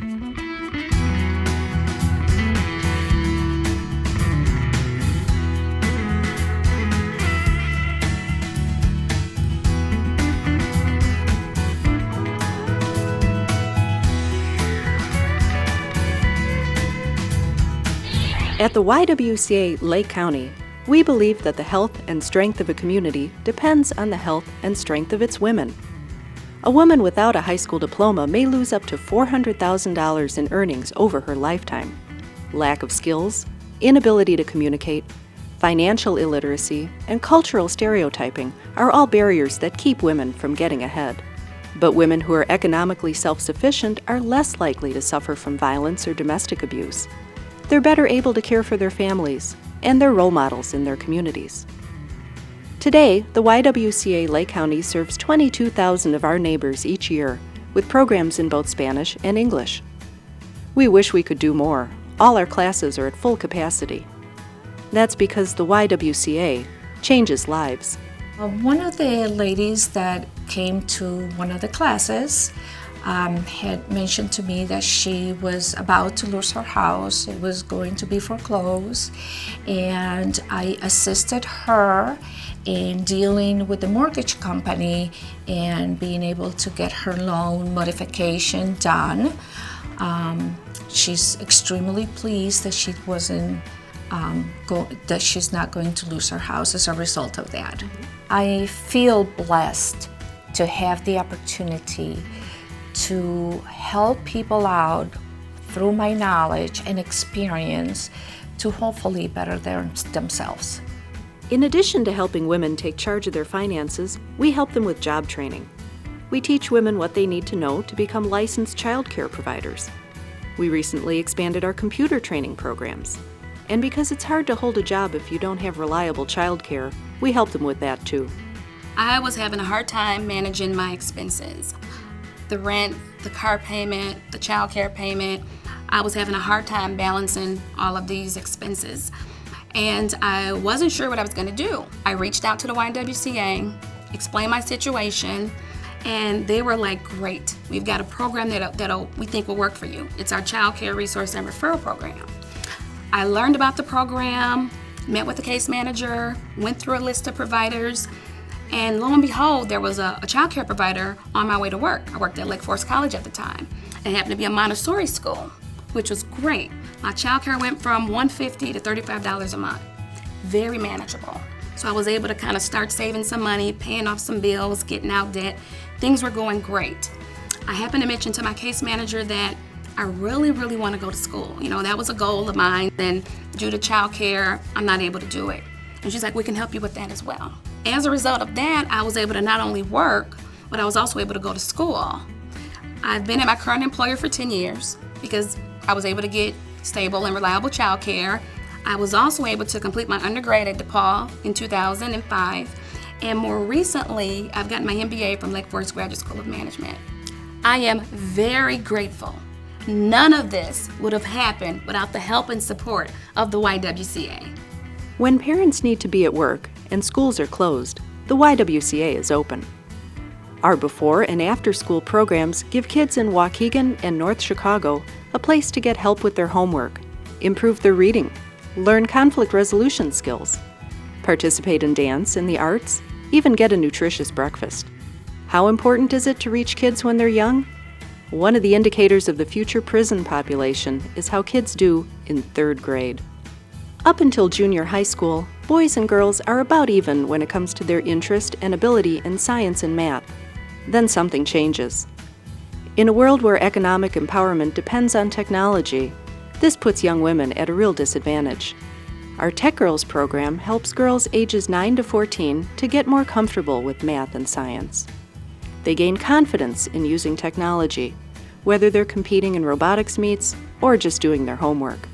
At the YWCA Lake County, we believe that the health and strength of a community depends on the health and strength of its women. A woman without a high school diploma may lose up to $400,000 in earnings over her lifetime. Lack of skills, inability to communicate, financial illiteracy, and cultural stereotyping are all barriers that keep women from getting ahead. But women who are economically self-sufficient are less likely to suffer from violence or domestic abuse. They're better able to care for their families, and they're role models in their communities. Today, the YWCA Lake County serves 22,000 of our neighbors each year, with programs in both Spanish and English. We wish we could do more. All our classes are at full capacity. That's because the YWCA changes lives. One of the ladies that came to one of the classes had mentioned to me that she was about to lose her house. It was going to be foreclosed, and I assisted her in dealing with the mortgage company and being able to get her loan modification done. She's extremely pleased that she wasn't that she's not going to lose her house as a result of that. I feel blessed to have the opportunity to help people out through my knowledge and experience to hopefully better themselves. In addition to helping women take charge of their finances, we help them with job training. We teach women what they need to know to become licensed child care providers. We recently expanded our computer training programs. And because it's hard to hold a job if you don't have reliable child care, we help them with that too. I was having a hard time managing my expenses. The rent, the car payment, the child care payment. I was having a hard time balancing all of these expenses. And I wasn't sure what I was going to do. I reached out to the YWCA, explained my situation, and they were like, great, we've got a program that we think will work for you. It's our child care resource and referral program. I learned about the program, met with the case manager, went through a list of providers, and lo and behold, there was a child care provider on my way to work. I worked at Lake Forest College at the time. It happened to be a Montessori school, which was great. My child care went from $150 to $35 a month. Very manageable. So I was able to kind of start saving some money, paying off some bills, getting out debt. Things were going great. I happened to mention to my case manager that I really, really want to go to school. You know, that was a goal of mine. And due to child care, I'm not able to do it. And she's like, we can help you with that as well. As a result of that, I was able to not only work, but I was also able to go to school. I've been at my current employer for 10 years because I was able to get stable and reliable child care. I was also able to complete my undergrad at DePaul in 2005. And more recently, I've gotten my MBA from Lake Forest Graduate School of Management. I am very grateful. None of this would have happened without the help and support of the YWCA. When parents need to be at work and schools are closed, the YWCA is open. Our before and after school programs give kids in Waukegan and North Chicago a place to get help with their homework, improve their reading, learn conflict resolution skills, participate in dance and the arts, even get a nutritious breakfast. How important is it to reach kids when they're young? One of the indicators of the future prison population is how kids do in 3rd grade. Up until junior high school, boys and girls are about even when it comes to their interest and ability in science and math. Then something changes. In a world where economic empowerment depends on technology, this puts young women at a real disadvantage. Our Tech Girls program helps girls ages 9 to 14 to get more comfortable with math and science. They gain confidence in using technology, whether they're competing in robotics meets or just doing their homework.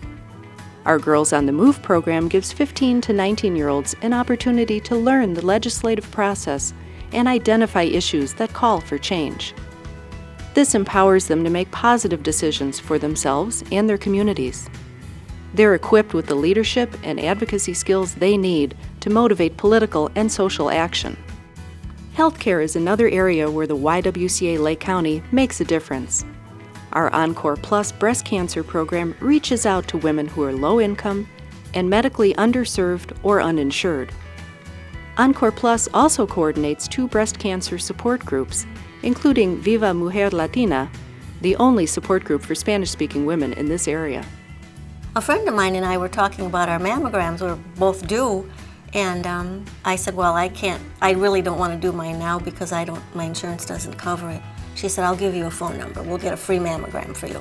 Our Girls on the Move program gives 15 to 19-year-olds an opportunity to learn the legislative process and identify issues that call for change. This empowers them to make positive decisions for themselves and their communities. They're equipped with the leadership and advocacy skills they need to motivate political and social action. Healthcare is another area where the YWCA Lake County makes a difference. Our Encore Plus breast cancer program reaches out to women who are low income and medically underserved or uninsured. Encore Plus also coordinates 2 breast cancer support groups, including Viva Mujer Latina, the only support group for Spanish-speaking women in this area. A friend of mine and I were talking about our mammograms. We were both due, and I said, well, I really don't want to do mine now because my insurance doesn't cover it. She said, I'll give you a phone number. We'll get a free mammogram for you.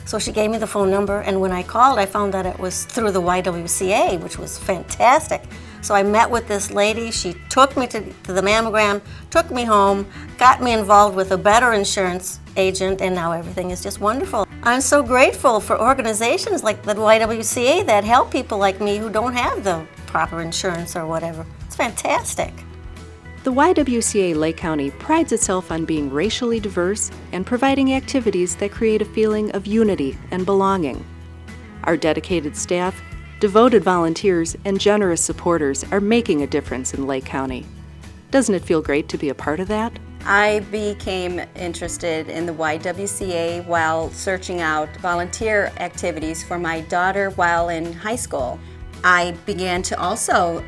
So she gave me the phone number, and when I called, I found that it was through the YWCA, which was fantastic. So I met with this lady. She took me to the mammogram, took me home, got me involved with a better insurance agent, and now everything is just wonderful. I'm so grateful for organizations like the YWCA that help people like me who don't have the proper insurance or whatever. It's fantastic. The YWCA Lake County prides itself on being racially diverse and providing activities that create a feeling of unity and belonging. Our dedicated staff, devoted volunteers, and generous supporters are making a difference in Lake County. Doesn't it feel great to be a part of that? I became interested in the YWCA while searching out volunteer activities for my daughter while in high school. I began to also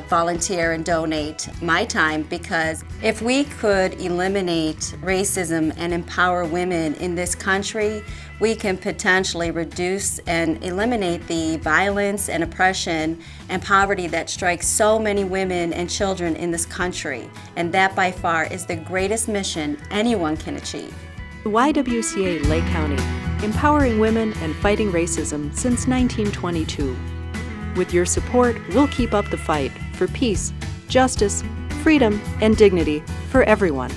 volunteer and donate my time because if we could eliminate racism and empower women in this country, we can potentially reduce and eliminate the violence and oppression and poverty that strikes so many women and children in this country. And that by far is the greatest mission anyone can achieve. The YWCA Lake County, empowering women and fighting racism since 1922. With your support, we'll keep up the fight for peace, justice, freedom, and dignity for everyone.